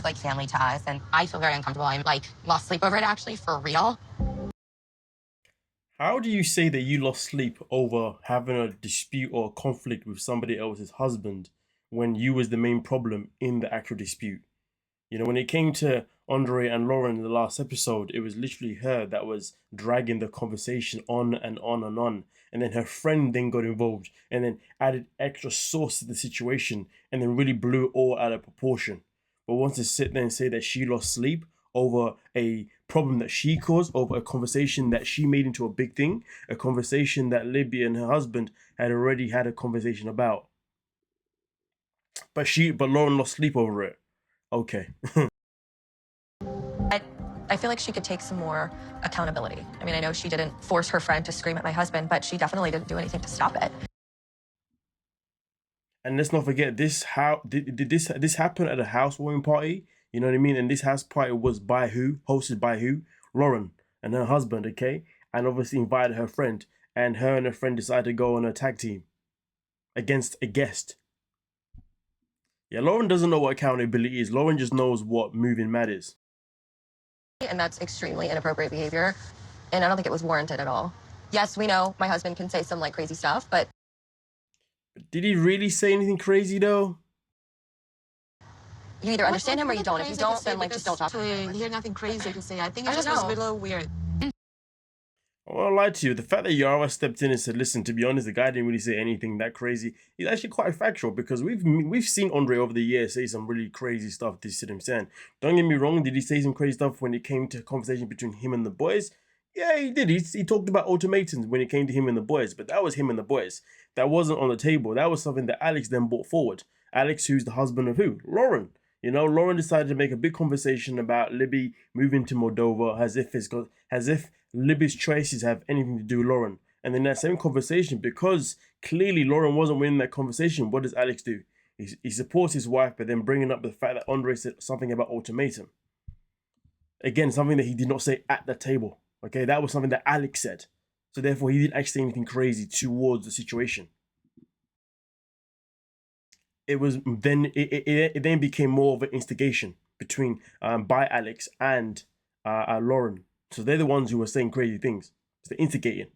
Like family to us, and I feel very uncomfortable. I'm like lost sleep over it, actually, for real. How do you say that you lost sleep over having a dispute or a conflict with somebody else's husband when you was the main problem in the actual dispute? You know, when it came to Andre and Loren in the last episode, it was literally her that was dragging the conversation on and on and on. And then her friend then got involved and then added extra sauce to the situation and then really blew it all out of proportion. But wants to sit there and say that she lost sleep over a problem that she caused, over a conversation that she made into a big thing, a conversation that Libby and her husband had already had a conversation about. But Loren lost sleep over it. Okay. I feel like she could take some more accountability. I mean, I know she didn't force her friend to scream at my husband, but she definitely didn't do anything to stop it. And let's not forget this. How did this happen at a housewarming party? You know what I mean? And this house party was by who? Hosted by who? Loren and her husband, okay? And obviously invited her friend. And her and her friend decided to go on a tag team against a guest. Yeah, Loren doesn't know what accountability is. Loren just knows what moving mad is. And that's extremely inappropriate behavior. And I don't think it was warranted at all. Yes, we know my husband can say some like crazy stuff, but did he really say anything crazy though? You either understand him or you don't. If you don't, then like just don't talk to him. He had nothing crazy to say. I think it just was a little weird. I won't lie to you. The fact that Yara stepped in and said, "Listen, to be honest, the guy didn't really say anything that crazy," is actually quite factual because we've seen Andre over the years say some really crazy stuff to sit him saying. Don't get me wrong. Did he say some crazy stuff when it came to a conversation between him and the boys? Yeah, he did. He talked about ultimatums when it came to him and the boys, but that was him and the boys. That wasn't on the table. That was something that Alex then brought forward. Alex, who's the husband of who? Loren. You know, Loren decided to make a big conversation about Libby moving to Moldova as if Libby's choices have anything to do with Loren. And then that same conversation, because clearly Loren wasn't winning that conversation, what does Alex do? He supports his wife, but then bringing up the fact that Andre said something about ultimatum. Again, something that he did not say at the table. Okay, that was something that Alex said. So therefore, he didn't actually say anything crazy towards the situation. It was then it then became more of an instigation between by Alex and Loren. So they're the ones who were saying crazy things. So they're instigating.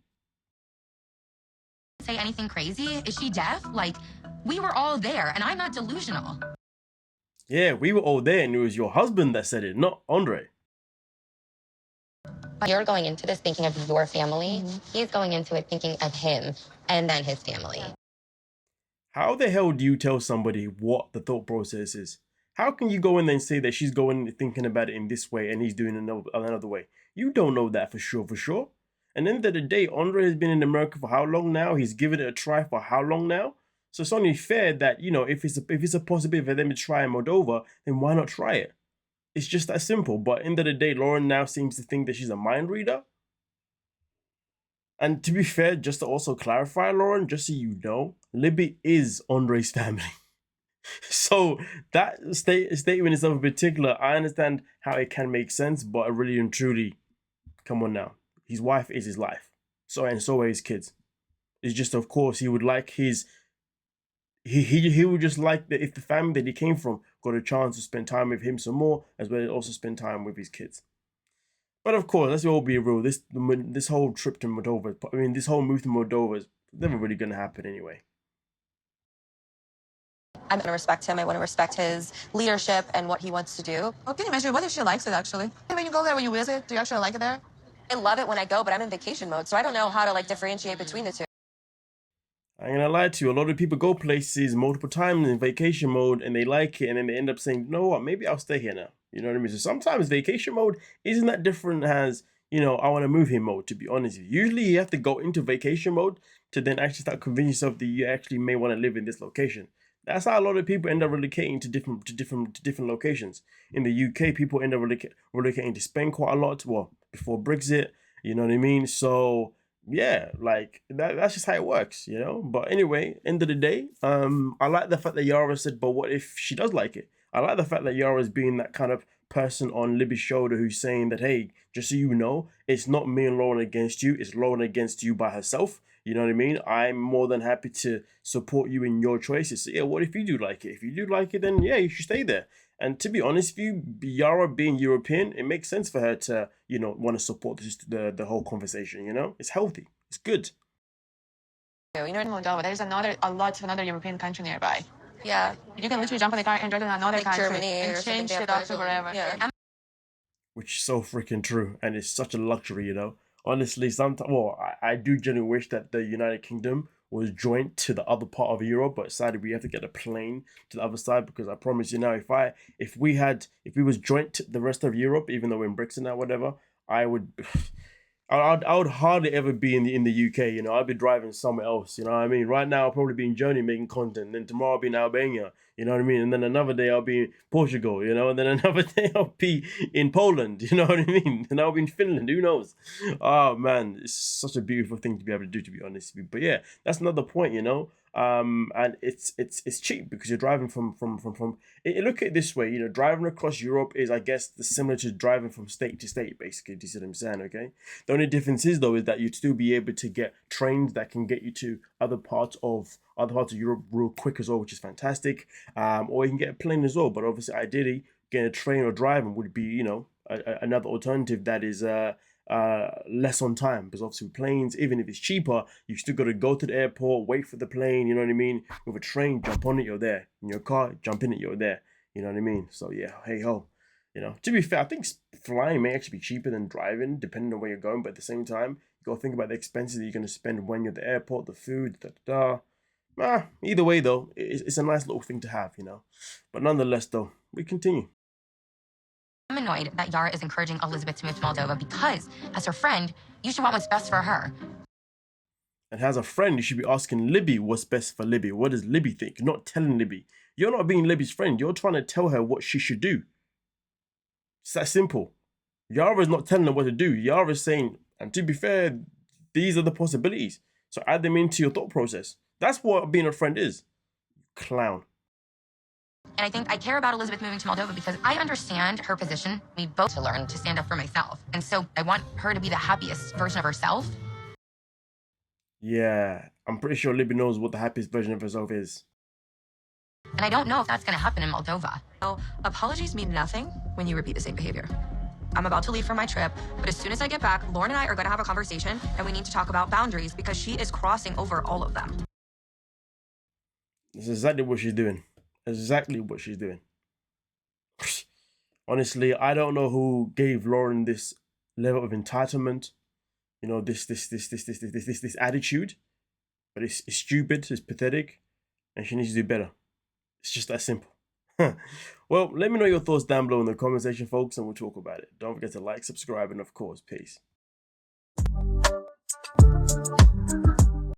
Say anything crazy? Is she deaf? Like, we were all there, and I'm not delusional. Yeah, we were all there, and it was your husband that said it, not Andre. You're going into this thinking of your family. He's going into it thinking of him and then his family. How the hell do you tell somebody what the thought process is? How can you go in there and say that she's going thinking about it in this way and he's doing another way? You don't know that for sure. And at the end of the day, Andre has been in America for how long now? He's given it a try for how long now? So it's only fair that, you know, if it's a possibility for them to try in Moldova, then why not try it? It's just that simple. But at the end of the day, Loren now seems to think that she's a mind reader. And to be fair, just to also clarify, Loren, just so you know, Libby is Andre's family. So that statement itself in particular, I understand how it can make sense, but I really and truly, come on now. His wife is his life. So are his kids. It's just, of course, he would like his... He would just like that if the family that he came from got a chance to spend time with him some more, as well as also spend time with his kids. But of course, let's all be real. This whole trip to Moldova, I mean, this whole move to Moldova is never really going to happen anyway. I'm going to respect him. I want to respect his leadership and what he wants to do. Oh, can you imagine what if she likes it, actually? When you go there, when you visit, do you actually like it there? I love it when I go, but I'm in vacation mode, so I don't know how to, like, differentiate between the two. I ain't gonna lie to you, a lot of people go places multiple times in vacation mode and they like it and then they end up saying, you know what, maybe I'll stay here now. You know what I mean? So sometimes vacation mode isn't that different as, you know, I want to move here mode, to be honest with you. Usually you have to go into vacation mode to then actually start convincing yourself that you actually may want to live in this location. That's how a lot of people end up relocating to different locations. In the UK, people end up relocating to Spain quite a lot, well, before Brexit, you know what I mean? So yeah, like that's just how it works, you know. But anyway, end of the day, I like the fact that Yara said, but what if she does like it? I like the fact that Yara is being that kind of person on Libby's shoulder who's saying that, hey, just so you know, it's not me and Loren against you, it's Loren against you by herself. You know what I mean? I'm more than happy to support you in your choices. So yeah, what if you do like it? If you do like it, then yeah, you should stay there. And to be honest with you, Yara being European, it makes sense for her to, you know, want to support the whole conversation, you know? It's healthy. It's good. You know, in Moldova, there's a lot of another European country nearby. Yeah. You can literally jump in the car and drive to another Like country Germany or and something, change they have it up to version. wherever. Yeah. Which is so freaking true, and it's such a luxury, you know. Honestly, sometimes, well, I do genuinely wish that the United Kingdom was joined to the other part of Europe, but sadly we have to get a plane to the other side, because I promise you now, if we was joined to the rest of Europe, even though we're in Brexit now, whatever, I would. I would hardly ever be in the UK, you know. I'd be driving somewhere else, you know what I mean? Right now, I'll probably be in Germany making content. And then tomorrow, I'll be in Albania, you know what I mean? And then another day, I'll be in Portugal, you know? And then another day, I'll be in Poland, you know what I mean? And I'll be in Finland, who knows? Oh, man, it's such a beautiful thing to be able to do, to be honest with you. But yeah, that's another point, you know? And it's cheap because you're driving from look at it this way, you know, driving across Europe is, I guess, similar to driving from state to state, basically. Do you see what I'm saying? Okay, the only difference is, though, is that you'd still be able to get trains that can get you to other parts of Europe real quick as well, which is fantastic. Or you can get a plane as well, but obviously ideally getting a train or driving would be, you know, another alternative that is less on time, because obviously with planes, even if it's cheaper, you still got to go to the airport, wait for the plane, you know what I mean? With a train, jump on it, you're there. In your car, jump in it, you're there. You know what I mean? So yeah, hey ho. You know, to be fair, I think flying may actually be cheaper than driving, depending on where you're going, but at the same time, you got to think about the expenses that you're going to spend when you're at the airport, the food, either way though, it's a nice little thing to have, you know. But nonetheless though, we continue. I'm annoyed that Yara is encouraging Elizabeth to move to Moldova because, as her friend, you should want what's best for her. And as a friend, you should be asking Libby what's best for Libby. What does Libby think? Not telling Libby. You're not being Libby's friend. You're trying to tell her what she should do. It's that simple. Yara's not telling her what to do. Yara's saying, and to be fair, these are the possibilities. So add them into your thought process. That's what being a friend is. Clown. And I think I care about Elizabeth moving to Moldova because I understand her position. We both to learn to stand up for myself. And so I want her to be the happiest version of herself. Yeah, I'm pretty sure Libby knows what the happiest version of herself is. And I don't know if that's going to happen in Moldova. Oh, apologies mean nothing when you repeat the same behavior. I'm about to leave for my trip, but as soon as I get back, Loren and I are going to have a conversation, and we need to talk about boundaries because she is crossing over all of them. That's exactly what she's doing. Exactly what she's doing. Honestly, I don't know who gave Loren this level of entitlement. You know, this attitude. But it's stupid, it's pathetic, and she needs to do better. It's just that simple. Well, let me know your thoughts down below in the comment section, folks, and we'll talk about it. Don't forget to like, subscribe, and of course, peace.